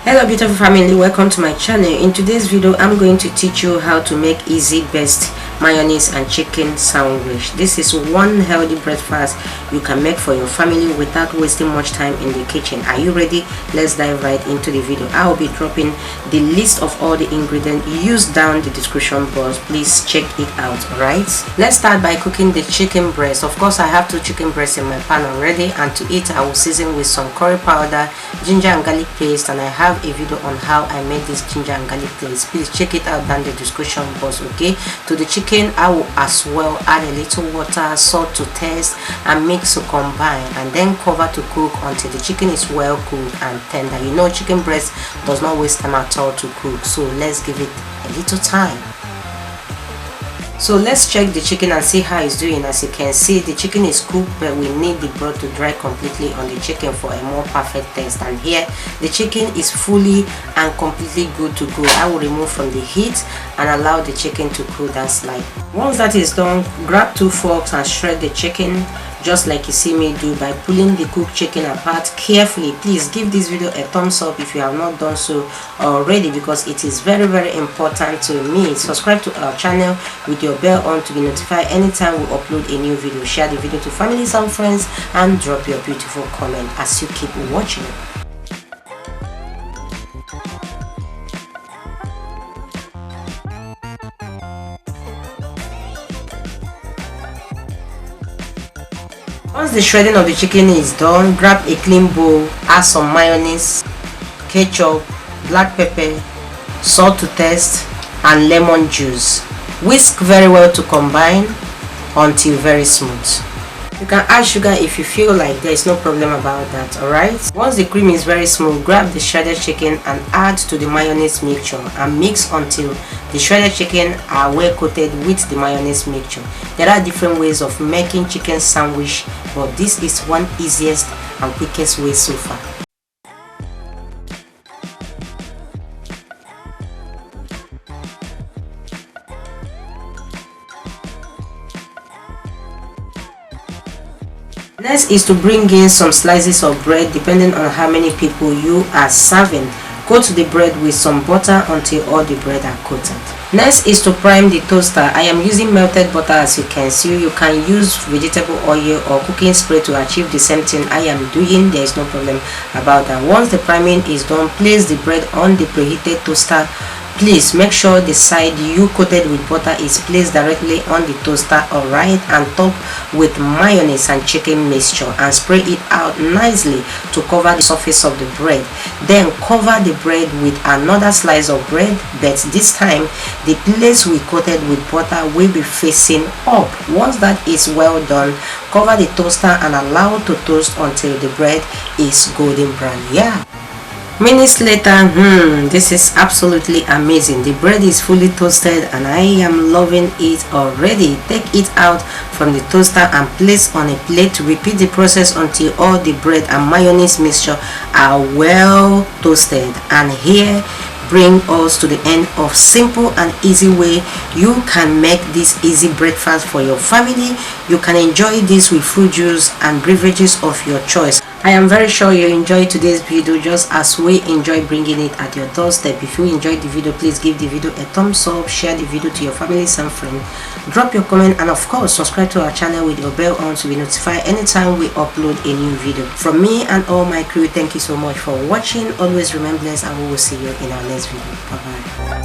Hello beautiful family, welcome to my channel. In today's video I'm going to teach you how to make easy best mayonnaise and chicken sandwich. This is one healthy breakfast you can make for your family without wasting much time in the kitchen. Are you ready? Let's dive right into the video. I will be dropping the list of all the ingredients used down the description box. Please check it out. Alright, let's start by cooking the chicken breast. Of course, I have 2 chicken breasts in my pan already, and to eat I will season with some curry powder, ginger and garlic paste, and I have a video on how I made this ginger and garlic paste. Please check it out down the description box. Okay, to the chicken I will as well add a little water, salt to taste, and mix to combine, and then cover to cook until the chicken is well cooked and tender. You know, chicken breast does not waste time at all to cook, so let's give it a little time. So let's check the chicken and see how it's doing. As you can see, the chicken is cooked, but we need the broth to dry completely on the chicken for a more perfect taste. And here the chicken is fully and completely good to go. I will remove from the heat and allow the chicken to cool down slightly. Once that is done, grab 2 forks and shred the chicken just like you see me do by pulling the cooked chicken apart carefully. Please give this video a thumbs up if you have not done so already, because it is very important to me. Subscribe to our channel with your bell on to be notified anytime we upload a new video. Share the video to families and friends, and drop your beautiful comment as you keep watching. Once the shredding of the chicken is done, grab a clean bowl, add some mayonnaise, ketchup, black pepper, salt to taste, and lemon juice. Whisk very well to combine until very smooth. You can add sugar if you feel like. There is no problem about that. Alright, once the cream is very smooth, grab the shredded chicken and add to the mayonnaise mixture and mix until the shredded chicken are well coated with the mayonnaise mixture. There are different ways of making chicken sandwich, but this is one easiest and quickest way so far. Next is to bring in some slices of bread depending on how many people you are serving. Coat the bread with some butter until all the bread are coated. Next is to prime the toaster. I am using melted butter as you can see. You can use vegetable oil or cooking spray to achieve the same thing I am doing. There is no problem about that. Once the priming is done, place the bread on the preheated toaster. Please make sure the side you coated with butter is placed directly on the toaster, alright, and top with mayonnaise and chicken mixture and spray it out nicely to cover the surface of the bread. Then cover the bread with another slice of bread, but this time the place we coated with butter will be facing up. Once that is well done, cover the toaster and allow to toast until the bread is golden brown. Yeah. Minutes later, this is absolutely amazing. The bread is fully toasted and I am loving it already. Take it out from the toaster and place on a plate. Repeat the process until all the bread and mayonnaise mixture are well toasted. And here bring us to the end of simple and easy way you can make this easy breakfast for your family. You can enjoy this with fruit juice and beverages of your choice. I am very sure you enjoyed today's video just as we enjoy bringing it at your doorstep. If you enjoyed the video, please give the video a thumbs up, share the video to your families and friends, drop your comment, and of course subscribe to our channel with your bell on to be notified anytime we upload a new video. From me and all my crew, thank you so much for watching. Always remain blessed and we will see you in our next video. Bye bye.